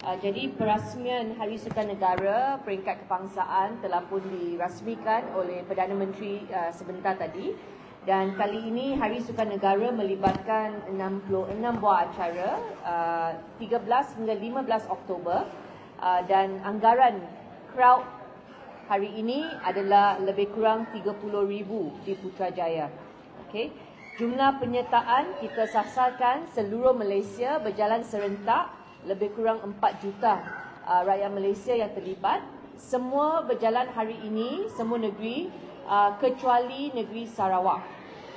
Jadi perasmian Hari Sukan Negara peringkat kebangsaan telah pun dirasmikan oleh Perdana Menteri sebentar tadi. Dan kali ini Hari Sukan Negara melibatkan 66 buah acara 13 hingga 15 Oktober dan anggaran crowd hari ini adalah lebih kurang 30,000 di Putrajaya. Okey. Jumlah penyertaan kita sasarkan seluruh Malaysia berjalan serentak. Lebih kurang 4 juta rakyat Malaysia yang terlibat. Semua berjalan hari ini, semua negeri kecuali negeri Sarawak.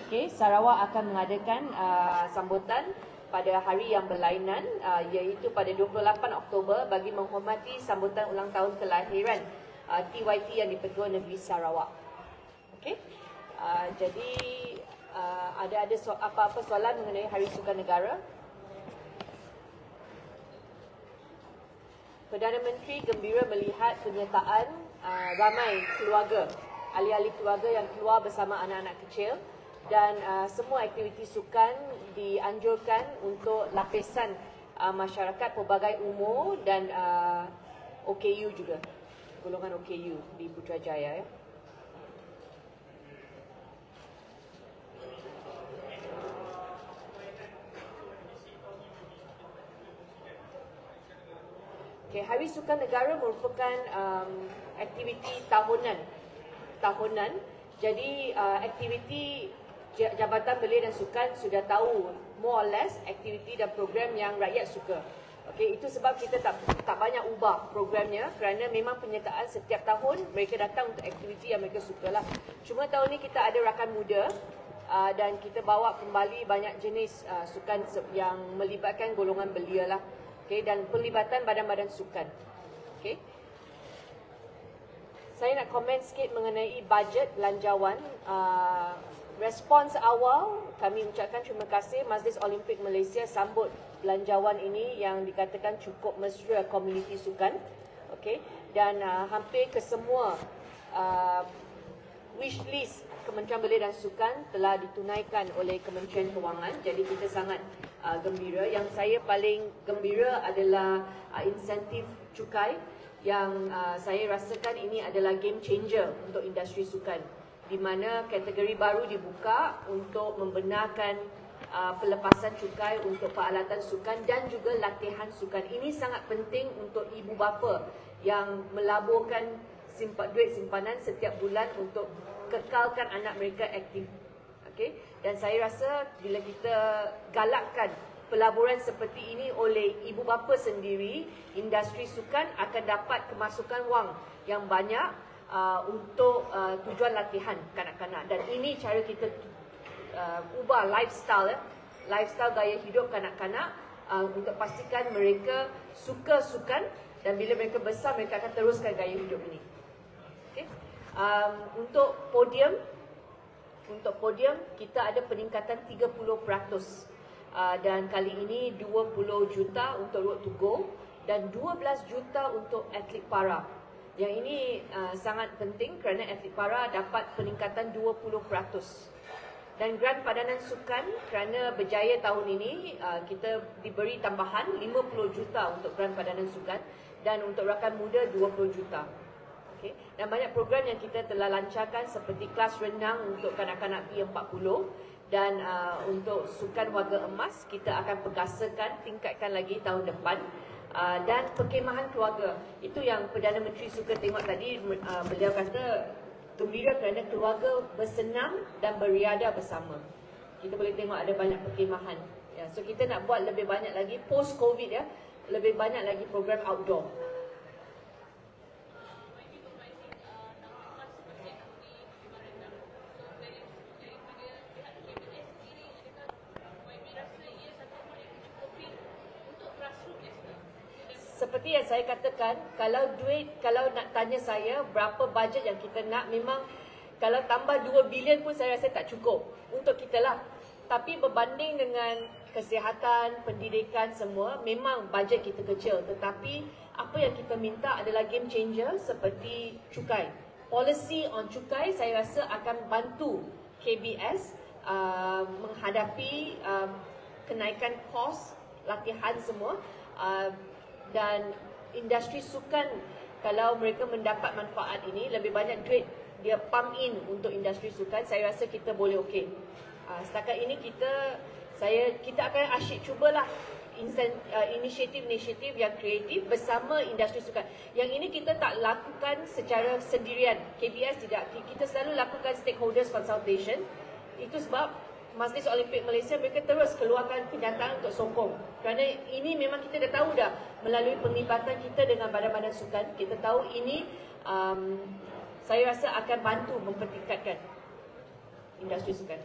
Okay, Sarawak akan mengadakan sambutan pada hari yang berlainan iaitu pada 28 Oktober bagi menghormati sambutan ulang tahun kelahiran TYT yang di-Pertua Negeri Sarawak. Okay. Jadi ada apa-apa soalan mengenai Hari Sukan Negara? Perdana Menteri gembira melihat penyertaan ramai keluarga, ahli-ahli keluarga yang keluar bersama anak-anak kecil dan semua aktiviti sukan dianjurkan untuk lapisan masyarakat pelbagai umur dan OKU juga, golongan OKU di Putrajaya. Okay, Hari Sukan Negara merupakan aktiviti tahunan. Jadi aktiviti Jabatan Belia dan Sukan sudah tahu more or less aktiviti dan program yang rakyat suka. Okay, itu sebab kita tak banyak ubah programnya kerana memang penyertaan setiap tahun mereka datang untuk aktiviti yang mereka sukalah. Cuma tahun ni kita ada rakan muda dan kita bawa kembali banyak jenis sukan yang melibatkan golongan belia lah. Okay, dan pelibatan badan-badan sukan. Okay. Saya nak komen sikit mengenai bajet belanjawan. Respons awal, kami ucapkan terima kasih Majlis Olimpik Malaysia sambut belanjawan ini yang dikatakan cukup mesra komuniti sukan. Okay. Dan hampir kesemua wish list Kementerian Belia dan Sukan telah ditunaikan oleh Kementerian Kewangan. Jadi kita sangat gembira. Yang saya paling gembira adalah insentif cukai yang saya rasakan ini adalah game changer untuk industri sukan, di mana kategori baru dibuka untuk membenarkan pelepasan cukai untuk peralatan sukan dan juga latihan sukan. Ini sangat penting untuk ibu bapa yang melaburkan duit simpanan setiap bulan untuk kekalkan anak mereka aktif. Okay? Dan saya rasa bila kita galakkan pelaburan seperti ini oleh ibu bapa sendiri, industri sukan akan dapat kemasukan wang yang banyak untuk tujuan latihan kanak-kanak. Dan ini cara kita ubah lifestyle gaya hidup kanak-kanak untuk pastikan mereka suka sukan dan bila mereka besar mereka akan teruskan gaya hidup ini. Okay? Untuk podium kita ada peningkatan 30% dan kali ini 20 juta untuk Road to Go dan 12 juta untuk atlet para. Yang ini sangat penting kerana atlet para dapat peningkatan 20%. Dan Geran Padanan Sukan kerana berjaya tahun ini kita diberi tambahan 50 juta untuk Geran Padanan Sukan dan untuk rakan muda 20 juta. Okay. Dan banyak program yang kita telah lancarkan seperti kelas renang untuk kanak-kanak P40 dan untuk sukan warga emas kita akan perkasakan, tingkatkan lagi tahun depan. Dan perkhemahan keluarga, itu yang Perdana Menteri suka tengok tadi. Beliau kata gembira kerana keluarga bersenam dan beriadah bersama. Kita boleh tengok ada banyak perkhemahan ya. So kita nak buat lebih banyak lagi post COVID ya, lebih banyak lagi program outdoor. Seperti yang saya katakan, kalau nak tanya saya berapa bajet yang kita nak, memang kalau tambah 2 bilion pun saya rasa tak cukup untuk kita lah. Tapi berbanding dengan kesihatan, pendidikan semua, memang bajet kita kecil. Tetapi apa yang kita minta adalah game changer seperti cukai. Policy on cukai saya rasa akan bantu KBS menghadapi kenaikan kos latihan semua. Dan industri sukan, kalau mereka mendapat manfaat ini, lebih banyak duit dia pump in untuk industri sukan, saya rasa kita boleh okey. Setakat ini kita akan asyik cubalah inisiatif-inisiatif yang kreatif bersama industri sukan. Yang ini kita tak lakukan secara sendirian. KBS tidak. Kita selalu lakukan stakeholders consultation. Itu sebab Majlis Olimpik Malaysia mereka terus keluarkan kenyataan untuk sokong. Kerana ini memang kita dah tahu dah melalui penglibatan kita dengan badan-badan sukan. Kita tahu ini saya rasa akan bantu mempertingkatkan industri sukan.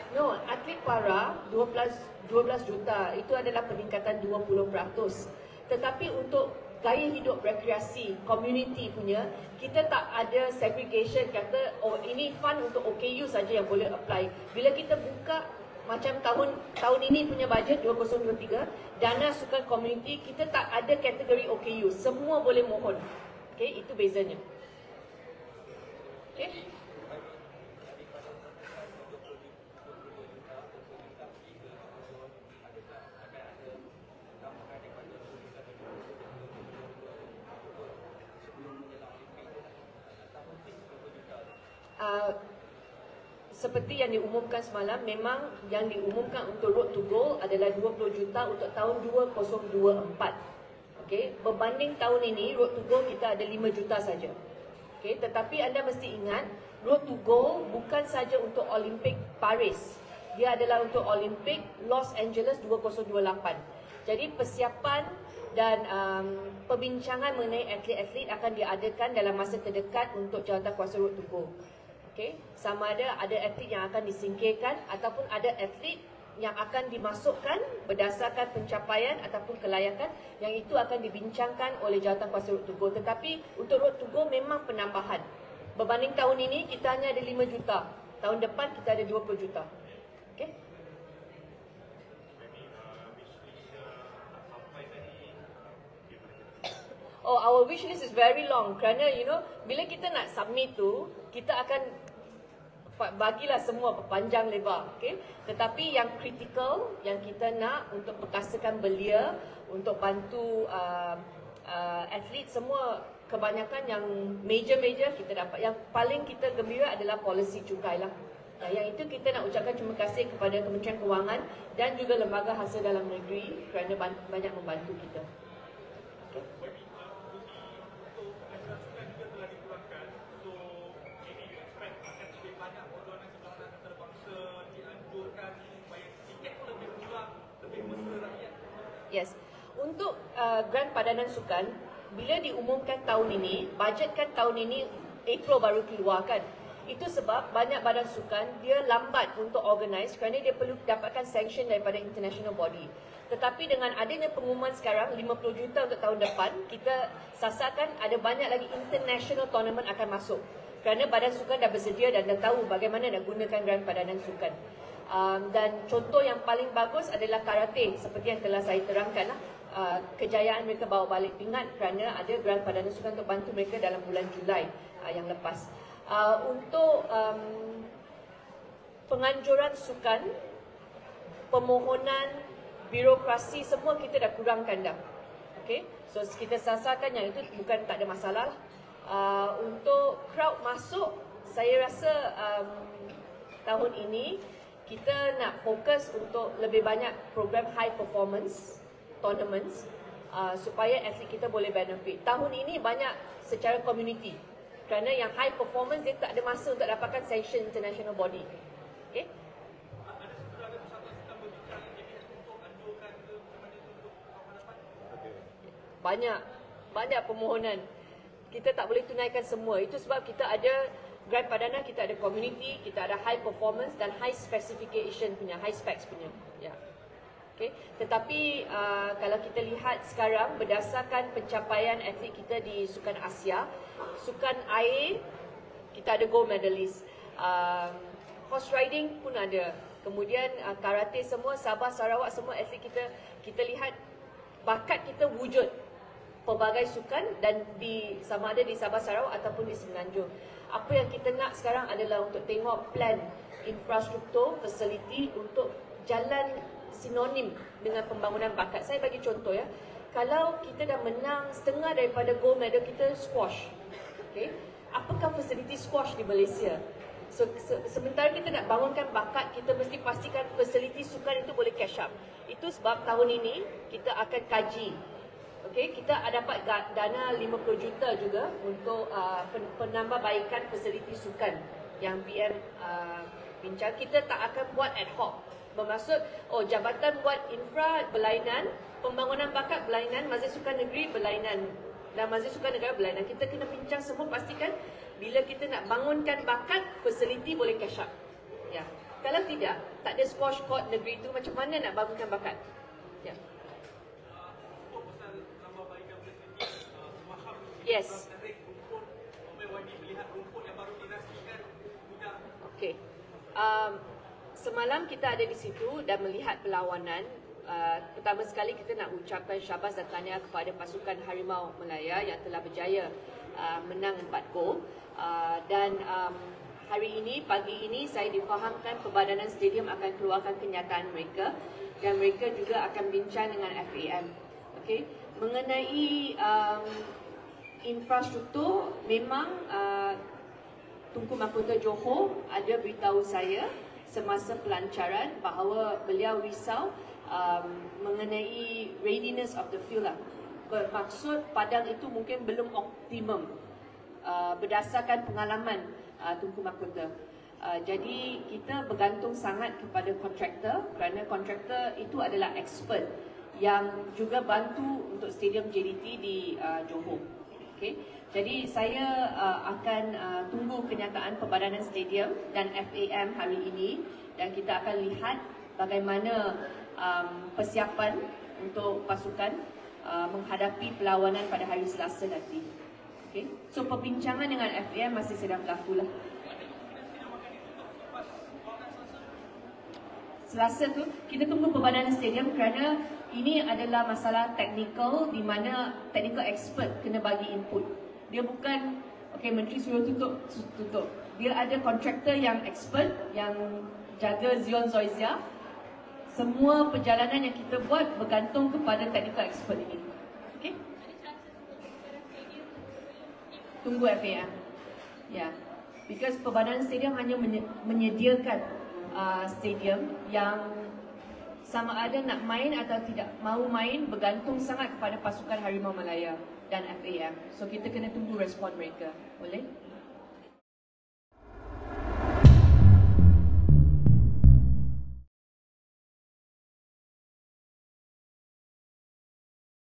No, atlet para 12 juta itu adalah peningkatan 20%. Tetapi untuk gaya hidup rekreasi community punya, kita tak ada segregation kata ini fund untuk OKU saja yang boleh apply. Bila kita buka macam tahun ini punya bajet 2023 dana sukan community, kita tak ada kategori OKU, semua boleh mohon. Okey, itu bezanya. Okey. Seperti yang diumumkan semalam, memang yang diumumkan untuk Road to Gold adalah 20 juta untuk tahun 2024. Okey, berbanding tahun ini Road to Gold kita ada 5 juta saja. Okey, tetapi anda mesti ingat Road to Gold bukan saja untuk Olimpik Paris. Dia adalah untuk Olimpik Los Angeles 2028. Jadi persiapan dan perbincangan mengenai atlet-atlet akan diadakan dalam masa terdekat untuk Jawatankuasa Road to Gold. Okay. Sama ada atlet yang akan disingkirkan ataupun ada atlet yang akan dimasukkan berdasarkan pencapaian ataupun kelayakan, yang itu akan dibincangkan oleh Jawatankuasa Road to Gold. Tetapi untuk Road to Gold memang penambahan. Berbanding tahun ini kita hanya ada 5 juta. Tahun depan kita ada 20 juta. Okay. Oh, our wish list is very long kerana bila kita nak submit tu, kita akan bagilah semua panjang lebar, okay? Tetapi yang kritikal yang kita nak untuk perkasakan belia, untuk bantu atlet semua, kebanyakan yang major kita dapat. Yang paling kita gembira adalah polisi cukai lah. Yang itu kita nak ucapkan terima kasih kepada Kementerian Kewangan dan juga Lembaga Hasil Dalam Negeri kerana banyak membantu kita. Okay. Yes. Untuk Grant Padanan Sukan, bila diumumkan tahun ini, bajetkan tahun ini April baru keluarkan. Itu sebab banyak badan sukan dia lambat untuk organize kerana dia perlu dapatkan sanction daripada international body. Tetapi dengan adanya pengumuman sekarang 50 juta untuk tahun depan, kita sasarkan ada banyak lagi international tournament akan masuk. Kerana badan sukan dah bersedia dan dah tahu bagaimana nak gunakan Grant Padanan Sukan. Dan contoh yang paling bagus adalah karate, seperti yang telah saya terangkan lah. Kejayaan mereka bawa balik pingat kerana ada Grant Padanan Sukan untuk bantu mereka dalam bulan Julai yang lepas. Untuk penganjuran sukan, permohonan, birokrasi, semua kita dah kurangkan dah. Okay? So kita sasarkan yang itu bukan tak ada masalah. Untuk crowd masuk, saya rasa tahun ini kita nak fokus untuk lebih banyak program high performance tournaments supaya atlet kita boleh benefit. Tahun ini banyak secara community. Kerana yang high performance dia tak ada masa untuk dapatkan sanction international body. Okay? Banyak permohonan. Kita tak boleh tunaikan semua. Itu sebab kita ada Grant Padanan, kita ada community, kita ada high performance dan high specification punya, high specs punya. Ya. Okay. Tetapi kalau kita lihat sekarang berdasarkan pencapaian atlet kita di Sukan Asia, Sukan Air kita ada gold medalist, horse riding pun ada, kemudian karate semua, Sabah, Sarawak semua atlet kita lihat bakat kita wujud pelbagai sukan dan sama ada di Sabah, Sarawak ataupun di Semenanjung. Apa yang kita nak sekarang adalah untuk tengok plan infrastruktur, fasiliti untuk jalan sinonim dengan pembangunan bakat. Saya bagi contoh ya. Kalau kita dah menang setengah daripada gold medal kita squash. Okay? Apakah fasiliti squash di Malaysia? So, sementara kita nak bangunkan bakat, kita mesti pastikan fasiliti sukan itu boleh cash up. Itu sebab tahun ini kita akan kaji. Okay, kita dapat dana 50 juta juga untuk penambahbaikan fasiliti sukan yang PM bincang. Kita tak akan buat ad hoc. Bermaksud, jabatan buat infra berlainan, pembangunan bakat berlainan, Majlis Sukan Negeri berlainan dan Majlis Sukan Negara berlainan. Kita kena bincang semua, pastikan bila kita nak bangunkan bakat, fasiliti boleh cash up. Ya. Kalau tidak, tak ada squash court negeri itu, macam mana nak bangunkan bakat? Ya. Yes. Okey. Semalam kita ada di situ dan melihat perlawanan. Pertama sekali kita nak ucapkan syabas dan tahniah kepada pasukan Harimau Melaya yang telah berjaya menang 4 gol. Dan hari ini, pagi ini saya difahamkan Perbadanan Stadium akan keluarkan kenyataan mereka dan mereka juga akan bincang dengan FAM. Okey. Mengenai infrastruktur, memang Tunku Mahkota Johor ada beritahu saya semasa pelancaran bahawa beliau risau mengenai readiness of the field lah. Bermaksud padang itu mungkin belum optimum berdasarkan pengalaman Tunku Mahkota. Jadi kita bergantung sangat kepada kontraktor kerana kontraktor itu adalah expert yang juga bantu untuk stadium JDT di Johor. Okay. Jadi saya akan tunggu kenyataan Perbadanan Stadium dan FAM hari ini dan kita akan lihat bagaimana persiapan untuk pasukan menghadapi perlawanan pada hari Selasa nanti. Okay. So perbincangan dengan FAM masih sedang berlaku lah. Selasa tu kita tunggu Perbadanan Stadium kerana ini adalah masalah teknikal di mana technical expert kena bagi input. Dia bukan menteri suruh tutup. Dia ada kontraktor yang expert yang jaga Zion Zoyzia. Semua perjalanan yang kita buat bergantung kepada technical expert ini. Okey? Tunggu FAM. Ya. Because Perbadanan Stadium hanya menyediakan stadium yang sama ada nak main atau tidak mahu main bergantung sangat kepada pasukan Harimau Malaya dan FAM. So kita kena tunggu respon mereka. Boleh?